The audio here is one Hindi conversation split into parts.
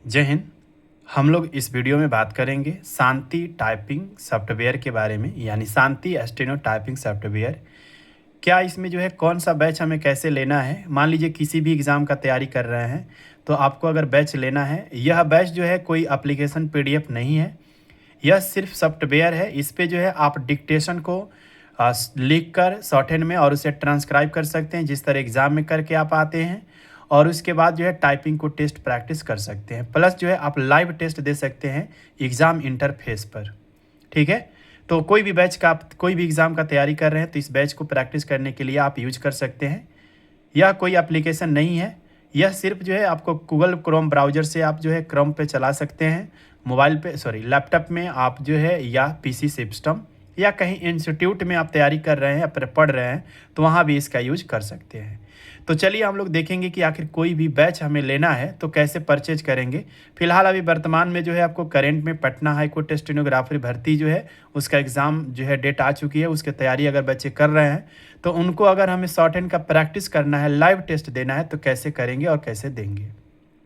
जय हिंद। हम लोग इस वीडियो में बात करेंगे शांति टाइपिंग सॉफ्टवेयर के बारे में, यानी शांति स्टेनो टाइपिंग सॉफ्टवेयर। क्या इसमें जो है कौन सा बैच हमें कैसे लेना है। मान लीजिए किसी भी एग्ज़ाम का तैयारी कर रहे हैं तो आपको अगर बैच लेना है, यह बैच जो है कोई एप्लीकेशन पीडीएफ नहीं है, यह सिर्फ सॉफ्टवेयर है। इस पे जो है आप डिक्टेशन को लिख कर शॉर्ट हैंड में और उसे ट्रांसक्राइब कर सकते हैं जिस तरह एग्ज़ाम में करके आप आते हैं, और उसके बाद जो है टाइपिंग को टेस्ट प्रैक्टिस कर सकते हैं। प्लस जो है आप लाइव टेस्ट दे सकते हैं एग्ज़ाम इंटरफेस पर। ठीक है, तो कोई भी बैच का आप कोई भी एग्ज़ाम का तैयारी कर रहे हैं तो इस बैच को प्रैक्टिस करने के लिए आप यूज कर सकते हैं। यह कोई एप्लीकेशन नहीं है, यह सिर्फ जो है आपको गूगल क्रोम ब्राउज़र से आप जो है क्रोम पे चला सकते हैं, मोबाइल पे लैपटॉप में आप जो है, या पीसी सिस्टम, या कहीं इंस्टीट्यूट में आप तैयारी कर रहे हैं या पढ़ रहे हैं तो वहाँ भी इसका यूज कर सकते हैं। तो चलिए हम लोग देखेंगे कि आखिर कोई भी बैच हमें लेना है तो कैसे परचेज करेंगे। फिलहाल अभी वर्तमान में जो है आपको करेंट में पटना हाई कोर्ट स्टेनोग्राफर भर्ती जो है उसका एग्ज़ाम जो है डेट आ चुकी है। उसके तैयारी अगर बच्चे कर रहे हैं तो उनको अगर हमें शॉर्ट हैंड का प्रैक्टिस करना है, लाइव टेस्ट देना है, तो कैसे करेंगे और कैसे देंगे।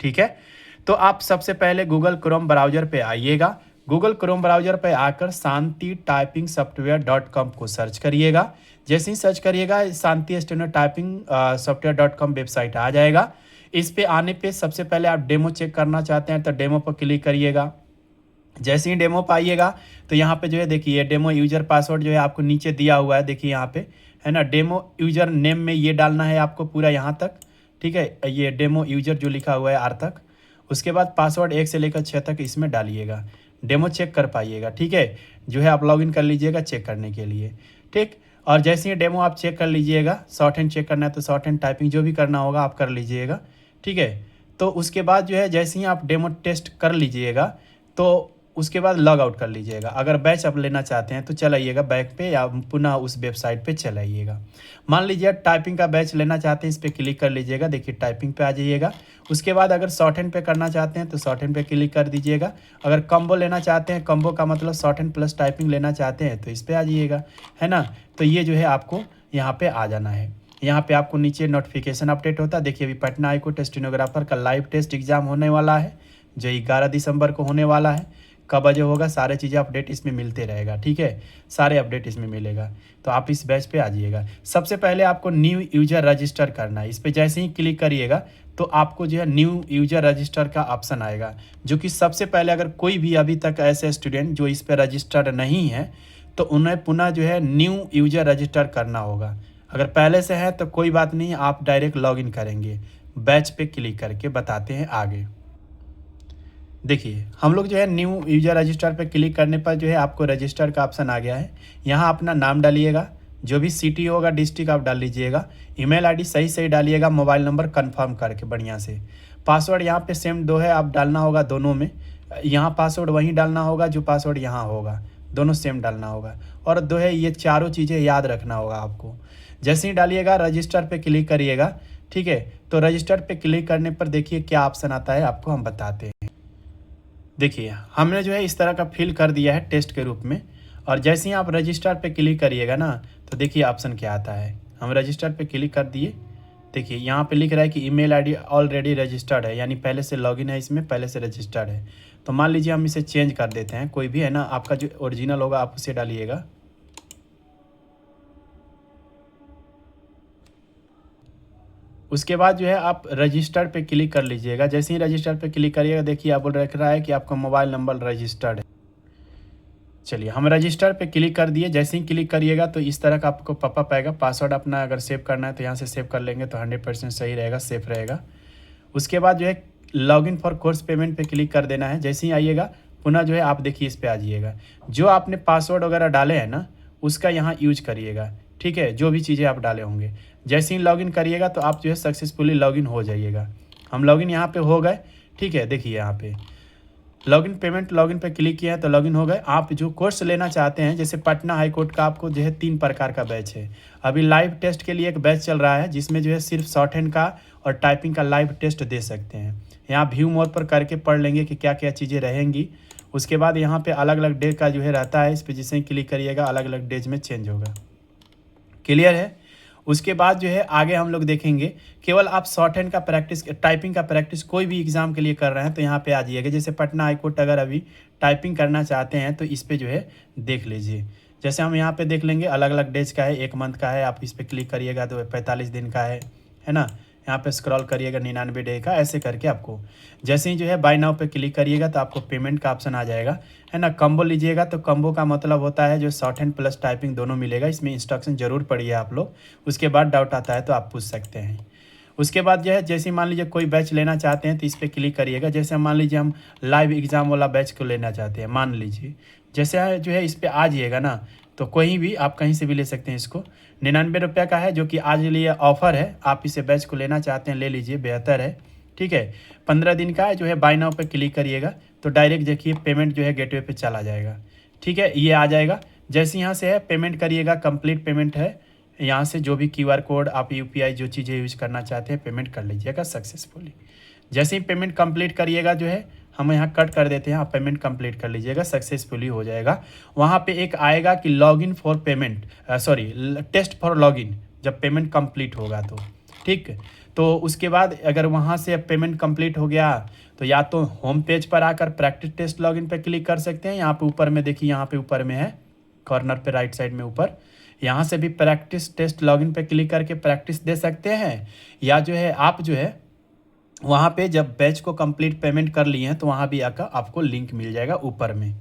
ठीक है, तो आप सबसे पहले गूगल क्रोम ब्राउज़र पे आइएगा। गूगल क्रोम ब्राउज़र पे आकर शांति टाइपिंग सॉफ्टवेयर .com को सर्च करिएगा। जैसे ही सर्च करिएगा Shanti steno typing software .com website आ जाएगा। इस पे आने पे सबसे पहले आप डेमो चेक करना चाहते हैं तो डेमो पर क्लिक करिएगा। जैसे ही डेमो पर आइएगा तो यहाँ पे जो है देखिए डेमो यूजर पासवर्ड जो है आपको नीचे दिया हुआ है, देखिए यहाँ पे है ना। डेमो यूजर नेम में ये डालना है आपको पूरा यहाँ तक। ठीक है, ये डेमो यूजर जो लिखा हुआ है आर तक। उसके बाद पासवर्ड 1 से लेकर 6 तक इसमें डालिएगा। डेमो चेक कर पाइएगा। ठीक है, जो है आप लॉगिन कर लीजिएगा चेक करने के लिए। ठीक, और जैसे ही डेमो आप चेक कर लीजिएगा, शॉर्ट हैंड चेक करना है तो शॉर्ट हैंड टाइपिंग जो भी करना होगा आप कर लीजिएगा। ठीक है, तो उसके बाद जो है जैसे ही आप डेमो टेस्ट कर लीजिएगा तो उसके बाद लॉग आउट कर लीजिएगा। अगर बैच आप लेना चाहते हैं तो चलाइएगा बैक पे या पुनः उस वेबसाइट पे चलाइएगा। मान लीजिए टाइपिंग का बैच लेना चाहते हैं, इस पर क्लिक कर लीजिएगा। देखिए टाइपिंग पे आ जाइएगा। उसके बाद अगर शॉर्ट हैंड पे करना चाहते हैं तो शॉर्ट हैंड पे क्लिक कर दीजिएगा। अगर कम्बो लेना चाहते हैं, कम्बो का मतलब शॉर्ट हैंड प्लस टाइपिंग लेना चाहते हैं तो इस पर आ जाइएगा, है ना। तो ये जो है आपको यहाँ पे आ जाना है। यहाँ पे आपको नीचे नोटिफिकेशन अपडेट होता है। देखिए अभी पटना हाई कोर्ट स्टेनोग्राफर का लाइव टेस्ट एग्जाम होने वाला है जो 11 दिसंबर को होने वाला है। कब बजे होगा सारे चीज़ें अपडेट इसमें मिलते रहेगा। ठीक है, सारे अपडेट इसमें मिलेगा। तो आप इस बैच पे आ जाइएगा। सबसे पहले आपको न्यू यूजर रजिस्टर करना है। इस पर जैसे ही क्लिक करिएगा तो आपको जो है न्यू यूजर रजिस्टर का ऑप्शन आएगा, जो कि सबसे पहले अगर कोई भी अभी तक ऐसे स्टूडेंट जो इस पर रजिस्टर्ड नहीं है तो उन्हें पुनः जो है न्यू यूजर रजिस्टर करना होगा। अगर पहले से है तो कोई बात नहीं, आप डायरेक्ट लॉगिन करेंगे। बैच पे क्लिक करके बताते हैं आगे। देखिए हम लोग जो है न्यू यूजर रजिस्टर पे क्लिक करने पर जो है आपको रजिस्टर का ऑप्शन आ गया है। यहाँ अपना नाम डालिएगा, जो भी सिटी होगा डिस्ट्रिक्ट आप डाल लीजिएगा। ईमेल आईडी सही सही डालिएगा, मोबाइल नंबर कंफर्म करके बढ़िया से। पासवर्ड यहाँ पे सेम 2 है, आप डालना होगा दोनों में। यहाँ पासवर्ड वहीं डालना होगा जो पासवर्ड यहाँ होगा, दोनों सेम डालना होगा। और 2 है, ये चारों चीज़ें याद रखना होगा आपको। जैसे ही डालिएगा रजिस्टर पे क्लिक करिएगा। ठीक है, तो रजिस्टर पे क्लिक करने पर देखिए क्या ऑप्शन आता है आपको हम बताते हैं। देखिए हमने जो है इस तरह का फिल कर दिया है टेस्ट के रूप में। और जैसे ही आप रजिस्टर पे क्लिक करिएगा ना तो देखिए ऑप्शन क्या आता है। हम रजिस्टर पे क्लिक कर दिए। देखिए यहाँ पे लिख रहा है कि ईमेल आईडी ऑलरेडी रजिस्टर्ड है, यानी पहले से लॉगिन है, इसमें पहले से रजिस्टर्ड है। तो मान लीजिए हम इसे चेंज कर देते हैं, कोई भी है ना, आपका जो ओरिजिनल होगा आप उसे डालिएगा। उसके बाद जो है आप रजिस्टर पे क्लिक कर लीजिएगा। जैसे ही रजिस्टर पे क्लिक करिएगा देखिए आप बोल रहा है कि आपका मोबाइल नंबर रजिस्टर्ड है। चलिए हम रजिस्टर पे क्लिक कर दिए। जैसे ही क्लिक करिएगा तो इस तरह का आपको पॉपअप आएगा। पासवर्ड अपना अगर सेव करना है तो यहाँ से सेव कर लेंगे तो 100% सही रहेगा, सेफ रहेगा। उसके बाद जो है लॉगिन फॉर कोर्स पेमेंट पे क्लिक कर देना है। जैसे ही आइएगा पुनः जो है आप देखिए इस पर आ जाइएगा। जो आपने पासवर्ड वगैरह डाले हैं ना उसका यहाँ यूज करिएगा। ठीक है, जो भी चीज़ें आप डाले होंगे। जैसे ही लॉगिन करिएगा तो आप जो है सक्सेसफुली लॉगिन हो जाइएगा। हम लॉगिन यहाँ पे हो गए। ठीक है, देखिए यहाँ पे लॉगिन पेमेंट लॉगिन पे क्लिक किया है तो लॉगिन हो गए। आप जो कोर्स लेना चाहते हैं, जैसे पटना हाई कोर्ट का आपको जो है 3 प्रकार का बैच है। अभी लाइव टेस्ट के लिए एक बैच चल रहा है जिसमें जो है सिर्फ शॉर्ट हैंड का और टाइपिंग का लाइव टेस्ट दे सकते हैं। यहाँ व्यू मोड पर करके पढ़ लेंगे कि क्या क्या चीज़ें रहेंगी। उसके बाद यहाँ पे अलग अलग डे का जो है रहता है, इस पर जिसे क्लिक करिएगा अलग अलग डेज में चेंज होगा। क्लियर है। उसके बाद जो है आगे हम लोग देखेंगे, केवल आप शॉर्ट हैंड का प्रैक्टिस, टाइपिंग का प्रैक्टिस कोई भी एग्ज़ाम के लिए कर रहे हैं तो यहाँ पे आ जाइएगा। जैसे पटना हाई कोर्ट अगर अभी टाइपिंग करना चाहते हैं तो इस पे जो है देख लीजिए। जैसे हम यहाँ पे देख लेंगे, अलग अलग डेज का है, 1 मंथ का है, आप इस पर क्लिक करिएगा तो 45 दिन का है ना। यहाँ पे स्क्रॉल करिएगा 99 डे का, ऐसे करके आपको जैसे ही जो है बाय नाउ पे क्लिक करिएगा तो आपको पेमेंट का ऑप्शन आ जाएगा, है ना। कम्बो लीजिएगा तो कम्बो का मतलब होता है जो शॉर्ट हैंड प्लस टाइपिंग दोनों मिलेगा। इसमें इंस्ट्रक्शन जरूर पढ़िए आप लोग, उसके बाद डाउट आता है तो आप पूछ सकते हैं। उसके बाद जो है जैसे मान लीजिए कोई बैच लेना चाहते हैं तो इस पर क्लिक करिएगा। जैसे मान लीजिए हम लाइव एग्ज़ाम वाला बैच को लेना चाहते हैं, मान लीजिए जैसे जो है इस पर आ जाइएगा ना, तो कोई भी आप कहीं से भी ले सकते हैं। इसको 99 रुपये का है, जो कि आज लिए ऑफ़र है। आप इसे बैच को लेना चाहते हैं ले लीजिए, बेहतर है, ठीक है। 15 दिन का है, जो है बाय नाउ पे क्लिक करिएगा तो डायरेक्ट देखिए पेमेंट जो है गेटवे पे चला जाएगा, ठीक है। ये आ जाएगा, जैसे यहाँ से है पेमेंट करिएगा, कंप्लीट पेमेंट है। यहाँ से जो भी QR कोड आप UPI जो चीज़ें यूज करना चाहते हैं पेमेंट कर लीजिएगा सक्सेसफुली। जैसे ही पेमेंट कंप्लीट करिएगा जो है हम यहाँ कट कर देते हैं, आप पेमेंट कंप्लीट कर लीजिएगा, सक्सेसफुली हो जाएगा। वहाँ पे एक आएगा कि login for payment, sorry test for login, जब पेमेंट कंप्लीट होगा तो ठीक। तो उसके बाद अगर वहाँ से पेमेंट कंप्लीट हो गया तो या तो होम पेज पर आकर प्रैक्टिस टेस्ट लॉगिन पे क्लिक कर सकते हैं। यहाँ पे ऊपर में देखिए, यहाँ पे ऊपर में है कॉर्नर पे राइट साइड में ऊपर, यहाँ से भी प्रैक्टिस टेस्ट लॉगिन पे क्लिक करके प्रैक्टिस दे सकते हैं। या जो है आप जो है वहाँ पे जब बैच को कंप्लीट पेमेंट कर लिए हैं तो वहाँ भी आकर आपको लिंक मिल जाएगा ऊपर में,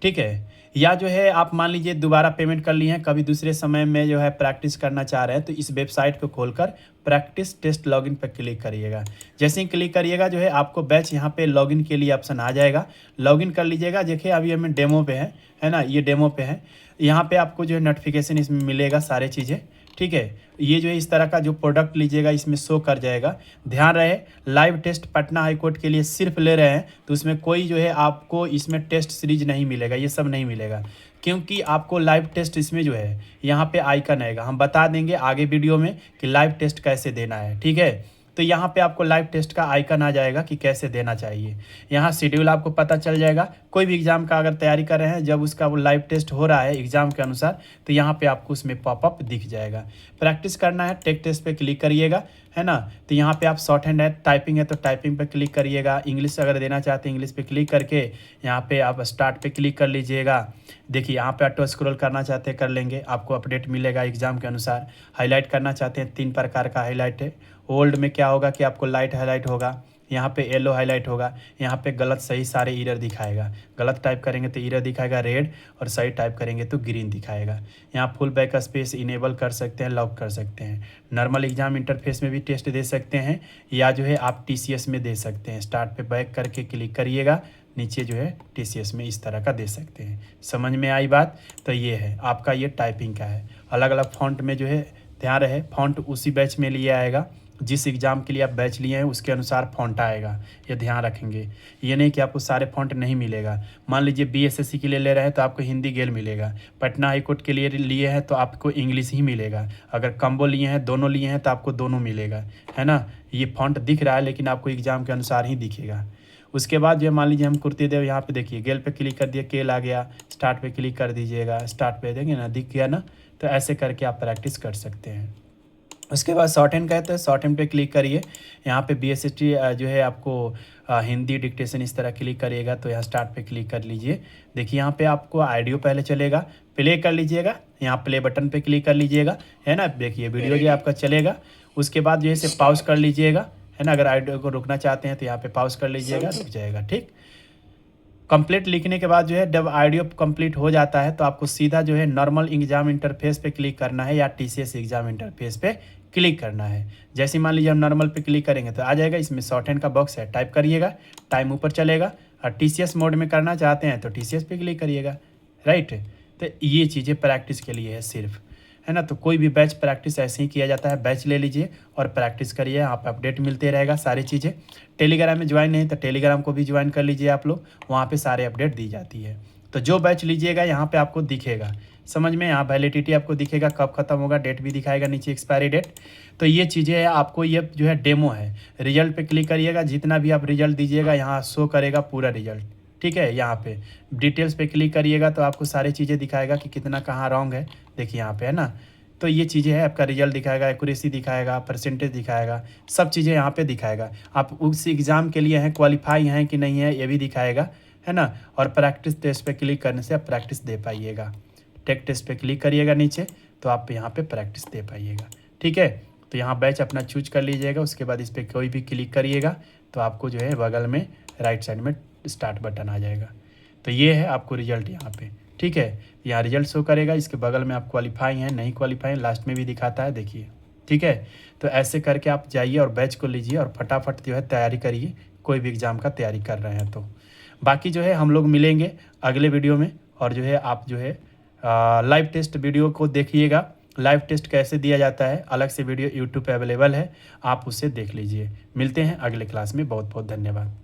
ठीक है। या जो है आप मान लीजिए दोबारा पेमेंट कर लिए हैं, कभी दूसरे समय में जो है प्रैक्टिस करना चाह रहे हैं तो इस वेबसाइट को खोलकर प्रैक्टिस टेस्ट लॉगिन पर क्लिक करिएगा। जैसे ही क्लिक करिएगा जो है आपको बैच यहाँ पे लॉगिन के लिए ऑप्शन आ जाएगा, लॉगिन कर लीजिएगा। देखिए अभी हमें डेमो पे है ना, ये डेमो पे है। यहाँ पे आपको जो है नोटिफिकेशन इसमें मिलेगा सारे चीज़ें, ठीक है। ये जो है इस तरह का जो प्रोडक्ट लीजिएगा इसमें शो कर जाएगा। ध्यान रहे live test Patna high court के लिए सिर्फ ले रहे हैं तो उसमें कोई जो है आपको इसमें टेस्ट सीरीज नहीं मिलेगा, ये सब नहीं मिलेगा, क्योंकि आपको लाइव टेस्ट इसमें जो है यहाँ पे आइकन आएगा। हम बता देंगे आगे वीडियो में कि लाइव टेस्ट कैसे देना है, ठीक है। तो यहाँ पे आपको लाइव टेस्ट का आइकन आ जाएगा कि कैसे देना चाहिए। यहाँ शेड्यूल आपको पता चल जाएगा। कोई भी एग्ज़ाम का अगर तैयारी कर रहे हैं, जब उसका वो लाइव टेस्ट हो रहा है एग्ज़ाम के अनुसार तो यहाँ पे आपको उसमें पॉपअप दिख जाएगा। प्रैक्टिस करना है टेक टेस्ट पे क्लिक करिएगा, है ना। तो यहाँ पे आप शॉर्ट हैंड है, टाइपिंग है तो टाइपिंग पे क्लिक करिएगा। इंग्लिश अगर देना चाहते हैं इंग्लिश पे क्लिक करके यहाँ पे आप स्टार्ट पे क्लिक कर लीजिएगा। देखिए यहाँ पे ऑटो स्क्रॉल करना चाहते हैं कर लेंगे, आपको अपडेट मिलेगा एग्ज़ाम के अनुसार। हाईलाइट करना चाहते हैं 3 प्रकार का हाईलाइट है। ओल्ड में क्या होगा कि आपको लाइट हाईलाइट होगा, यहाँ पे येलो हाईलाइट होगा, यहाँ पे गलत सही सारे एरर दिखाएगा। गलत टाइप करेंगे तो एरर दिखाएगा रेड, और सही टाइप करेंगे तो ग्रीन दिखाएगा। यहाँ फुल बैक स्पेस इनेबल कर सकते हैं, लॉक कर सकते हैं। नॉर्मल एग्जाम इंटरफेस में भी टेस्ट दे सकते हैं, या जो है आप TCS में दे सकते हैं। स्टार्ट पे बैक करके क्लिक करिएगा, नीचे जो है TCS में इस तरह का दे सकते हैं। समझ में आई बात? तो ये है आपका, ये टाइपिंग का है। अलग अलग फॉन्ट में जो है ध्यान रहे, फॉन्ट उसी बैच में लिए आएगा, जिस एग्ज़ाम के लिए आप बैच लिए हैं उसके अनुसार फ़ॉन्ट आएगा, ये ध्यान रखेंगे। ये नहीं कि आपको सारे फ़ॉन्ट नहीं मिलेगा। मान लीजिए BSSC के लिए ले रहे हैं तो आपको हिंदी गेल मिलेगा, पटना हाई कोर्ट के लिए लिए हैं तो आपको इंग्लिश ही मिलेगा, अगर कम्बो लिए हैं दोनों लिए हैं तो आपको दोनों मिलेगा, है ना। ये फ़ॉन्ट दिख रहा है लेकिन आपको एग्ज़ाम के अनुसार ही दिखेगा। उसके बाद जो मान लीजिए हम कुर्ती देव, यहाँ पे देखिए गेल पे क्लिक कर दिया, केल आ गया। स्टार्ट पे क्लिक कर दीजिएगा, स्टार्ट पे देंगे ना, दिख गया ना। तो ऐसे करके आप प्रैक्टिस कर सकते हैं। उसके बाद शॉर्ट हैंड का है तो शॉर्ट हैंड पे क्लिक करिए। यहाँ पे BSST जो है आपको हिंदी डिक्टेशन इस तरह क्लिक करिएगा तो यहाँ स्टार्ट पे क्लिक कर लीजिए। देखिए यहाँ पे आपको ऑडियो पहले चलेगा, प्ले कर लीजिएगा, यहाँ प्ले बटन पे क्लिक कर लीजिएगा, है ना। देखिए वीडियो जो आपका चलेगा, उसके बाद जो है इसे पॉज कर लीजिएगा, है ना। अगर ऑडियो को रुकना चाहते हैं तो यहाँ पे पॉज कर लीजिएगा, रुक जाएगा, ठीक। कंप्लीट लिखने के बाद जो है जब ऑडियो कंप्लीट हो जाता है तो आपको सीधा जो है नॉर्मल एग्जाम इंटरफेस पे क्लिक करना है या TCS एग्जाम इंटरफेस पे क्लिक करना है। जैसे मान लीजिए हम नॉर्मल पे क्लिक करेंगे तो आ जाएगा, इसमें शॉर्ट हैंड का बॉक्स है, टाइप करिएगा, टाइम ऊपर चलेगा। और TCS मोड में करना चाहते हैं तो TCS पे क्लिक करिएगा, राइट। तो ये चीज़ें प्रैक्टिस के लिए है सिर्फ, है ना। तो कोई भी बैच प्रैक्टिस ऐसे ही किया जाता है, बैच ले लीजिए और प्रैक्टिस करिए, यहाँ पे अपडेट मिलते रहेगा सारी चीज़ें। टेलीग्राम में ज्वाइन नहीं तो टेलीग्राम को भी ज्वाइन कर लीजिए आप लोग, वहाँ पे सारे अपडेट दी जाती है। तो जो बैच लीजिएगा यहाँ पे आपको दिखेगा, समझ में। यहाँ वैलिडिटी आपको दिखेगा, कब खत्म होगा, डेट भी दिखाएगा नीचे, एक्सपायरी डेट। तो ये चीज़ें है, आपको ये जो है डेमो है। रिजल्ट पे क्लिक करिएगा, जितना भी आप रिजल्ट दीजिएगा यहाँ शो करेगा पूरा रिजल्ट, ठीक है। यहाँ पे डिटेल्स पे क्लिक करिएगा तो आपको सारी चीज़ें दिखाएगा कि कितना कहाँ रॉन्ग है। देखिए यहाँ पे है ना, तो ये चीज़ें हैं, आपका रिजल्ट दिखाएगा, एक्यूरेसी दिखाएगा, परसेंटेज दिखाएगा, सब चीज़ें यहाँ पे दिखाएगा। आप उस एग्ज़ाम के लिए हैं, क्वालिफाई हैं कि नहीं है, ये भी दिखाएगा, है ना। और प्रैक्टिस टेस्ट पे क्लिक करने से आप प्रैक्टिस दे पाइएगा। टेक टेस्ट पे क्लिक करिएगा नीचे, तो आप यहाँ पे प्रैक्टिस दे पाइएगा। ठीक है, तो यहाँ बैच अपना चूज कर लीजिएगा। उसके बाद इस पर कोई भी क्लिक करिएगा तो आपको जो है बगल में राइट साइड में स्टार्ट बटन आ जाएगा। तो ये है आपको रिजल्ट यहाँ पे। ठीक है, यहाँ रिजल्ट शो करेगा, इसके बगल में आप क्वालिफाई हैं नहीं क्वालिफाई हैं, लास्ट में भी दिखाता है, देखिए। ठीक है, तो ऐसे करके आप जाइए और बैच को लीजिए और फटाफट जो है तैयारी करिए, कोई भी एग्ज़ाम का तैयारी कर रहे हैं तो। बाकी जो है हम लोग मिलेंगे अगले वीडियो में, और जो है आप जो है लाइव टेस्ट वीडियो को देखिएगा। लाइव टेस्ट कैसे दिया जाता है, अलग से वीडियो यूट्यूब पे अवेलेबल है, आप उसे देख लीजिए। मिलते हैं अगले क्लास में, बहुत बहुत धन्यवाद।